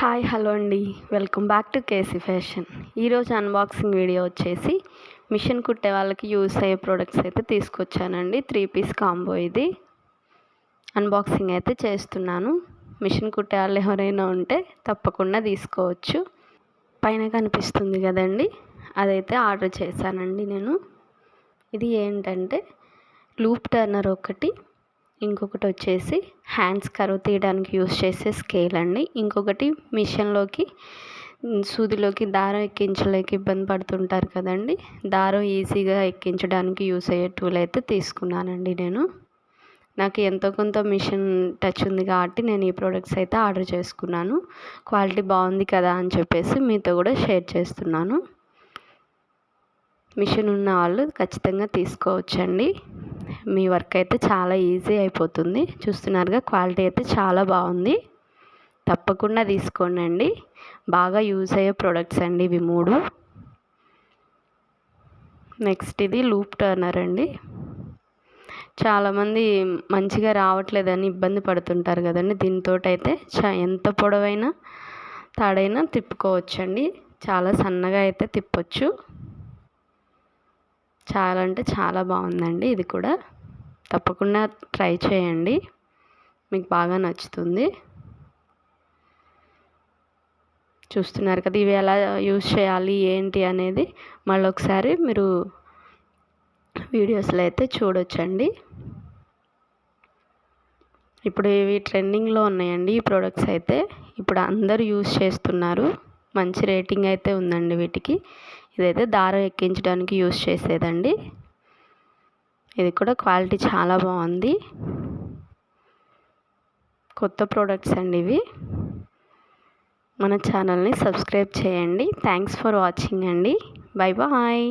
Hi hello అండి, welcome back to KC fashion. ఈరోజు unboxing video వచ్చేసి మిషన్ కుట్టే వాళ్ళకి యూస్ అయ్యే ప్రోడక్ట్స్ అయితే తీసుకొచ్చానండి. 3 పీస్ కాంబో ఇది. అన్బాక్సింగ్ అయితే చేస్తున్నాను. మిషన్ కుట్టే వాళ్ళు ఎవరైనా ఉంటే తప్పకుండా తీసుకోవచ్చు. పైన కనిపిస్తుంది కదండి, అదైతే ఆర్డర్ చేశానండి నేను. ఇది ఏంటంటే లూప్ టర్నర్ ఒకటి, ఇంకొకటి వచ్చేసి హ్యాండ్స్ కర్వ్ తీయడానికి యూస్ చేసే స్కేల్ అండి. ఇంకొకటి మిషన్లోకి సూదిలోకి దారం ఎక్కించలేక ఇబ్బంది పడుతుంటారు కదండి, దారం ఈజీగా ఎక్కించడానికి యూస్ అయ్యే టూల్ అయితే తీసుకున్నానండి నేను. నాకు ఎంతో కొంత మిషన్ టచ్ ఉంది కాబట్టి నేను ఈ ప్రోడక్ట్స్ అయితే ఆర్డర్ చేసుకున్నాను. క్వాలిటీ బాగుంది కదా అని చెప్పేసి మీతో కూడా షేర్ చేస్తున్నాను. మిషన్ ఉన్న వాళ్ళు ఖచ్చితంగా తీసుకోవచ్చండి. మీ వర్క్ అయితే చాలా ఈజీ అయిపోతుంది. చూస్తున్నారుగా, క్వాలిటీ అయితే చాలా బాగుంది. తప్పకుండా తీసుకోండి. బాగా యూజ్ అయ్యే ప్రోడక్ట్స్ అండి ఇవి 3. నెక్స్ట్ ఇది లూప్ టర్నర్ అండి. చాలామంది మంచిగా రావట్లేదని ఇబ్బంది పడుతుంటారు కదండి. దీంతో అయితే ఎంత పొడవైనా తాడైనా తిప్పుకోవచ్చండి. చాలా సన్నగా అయితే తిప్పొచ్చు. చాలా అంటే చాలా బాగుందండి. ఇది కూడా తప్పకుండా ట్రై చేయండి, మీకు బాగా నచ్చుతుంది. చూస్తున్నారు కదా, ఇవి ఎలా యూజ్ చేయాలి ఏంటి అనేది మళ్ళీ ఒకసారి మీరు వీడియోస్లో అయితే చూడొచ్చండి. ఇప్పుడు ఇవి ట్రెండింగ్లో ఉన్నాయండి ఈ ప్రోడక్ట్స్ అయితే. ఇప్పుడు అందరూ యూజ్ చేస్తున్నారు. మంచి రేటింగ్ అయితే ఉందండి వీటికి. ఇదైతే దారం ఎక్కించడానికి యూజ్ చేసేదండి. ఇది కూడా క్వాలిటీ చాలా బాగుంది. కొత్త ప్రోడక్ట్స్ అండి ఇవి. మన ఛానల్ని సబ్స్క్రైబ్ చేయండి. థ్యాంక్స్ ఫర్ వాచింగ్ అండి. Bye bye.